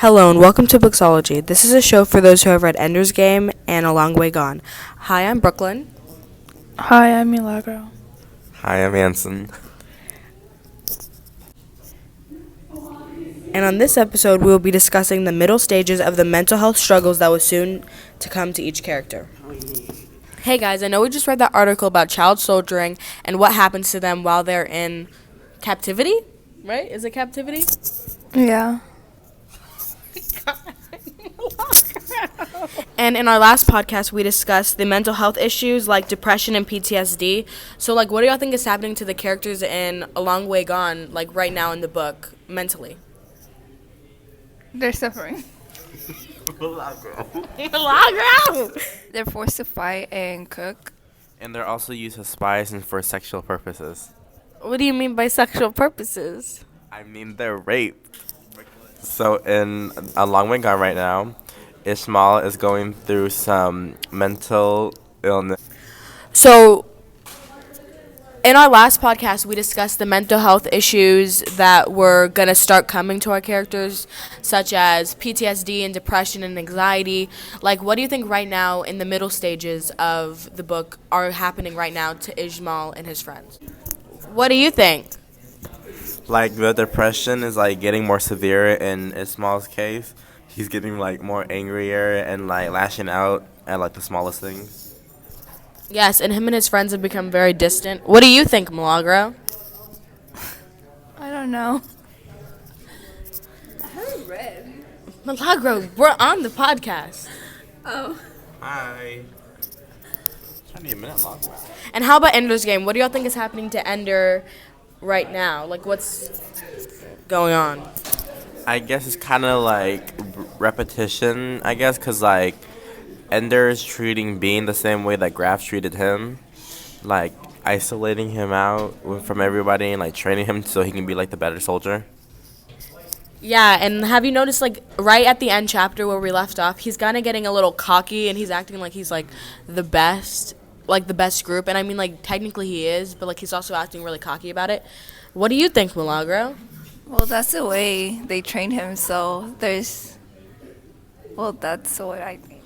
Hello and welcome to Booksology. This is a show for those who have read Ender's Game and A Long Way Gone. Hi, I'm Brooklyn. Hi, I'm Milagro. Hi, I'm Anson. And on this episode, we will be discussing the middle stages of the mental health struggles that was soon to come to each character. Hey guys, I know we just read that article about child soldiering and what happens to them while they're in captivity, right? Is it captivity? Yeah. And in our last podcast, we discussed the mental health issues like depression and PTSD. So, what do y'all think is happening to the characters in A Long Way Gone, right now in the book, mentally? They're suffering. Milagro! They're forced to fight and cook. And they're also used as spies and for sexual purposes. What do you mean by sexual purposes? I mean, they're raped. So in A Long Way Gone right now, Ishmael is going through some mental illness. So, in our last podcast, we discussed the mental health issues that were going to start coming to our characters, such as PTSD and depression and anxiety. What do you think right now in the middle stages of the book are happening right now to Ishmael and his friends? What do you think? The depression is getting more severe in Ishmael's case. He's getting more angrier and lashing out at the smallest things. Yes, and him and his friends have become very distant. What do you think, Milagro? I don't know. I haven't read. Milagro, we're on the podcast. Oh. Hi. It's trying to be a minute long. And how about Ender's Game? What do y'all think is happening to Ender right now? What's going on? I guess it's kind of repetition, I guess, because Ender is treating Bean the same way that Graf treated him, isolating him out from everybody and training him so he can be the better soldier. Yeah, and have you noticed right at the end chapter where we left off, he's kind of getting a little cocky and he's acting like he's the best, the best group. And I mean technically he is, but he's also acting really cocky about it. What do you think, Milagro? Well, that's the way they trained him, so there's... Well, that's what I think.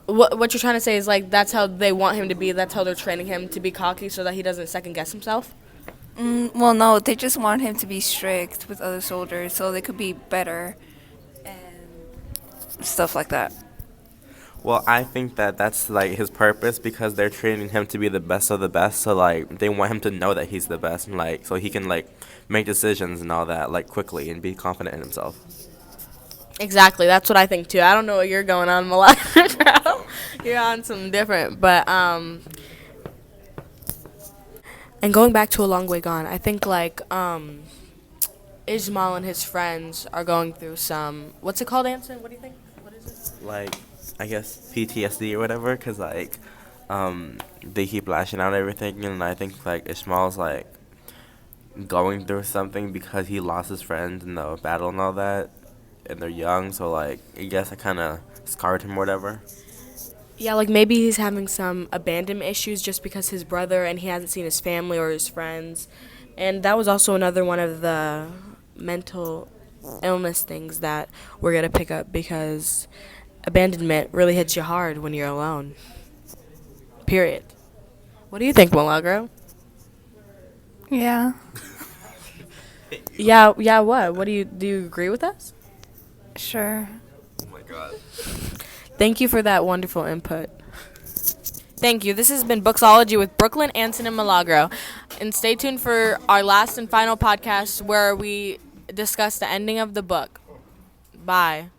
What you're trying to say is that's how they want him to be, that's how they're training him to be cocky so that he doesn't second guess himself? Well, no, they just want him to be strict with other soldiers so they could be better and stuff like that. Well, I think that that's his purpose because they're training him to be the best of the best. So they want him to know that he's the best, and so he can make decisions and all that quickly and be confident in himself. Exactly, that's what I think too. I don't know what you're going on, Milagro. You're on some different, but and going back to A Long Way Gone, I think Ishmael and his friends are going through some, what's it called, Anson? What do you think? What is it? I guess PTSD or whatever, because they keep lashing out everything, and I think Ishmael's going through something because he lost his friends in the battle and all that, and they're young, so I guess I kind of scarred him or whatever. Yeah, maybe he's having some abandonment issues just because his brother and he hasn't seen his family or his friends. And that was also another one of the mental illness things that we're going to pick up because abandonment really hits you hard when you're alone. Period. What do you think, Milagro? Yeah. Yeah, what? Do you agree with us? Sure. Oh my god. Thank you for that wonderful input. Thank you. This has been Booksology with Brooklyn, Anson, and Milagro. And stay tuned for our last and final podcast where we discuss the ending of the book. Bye.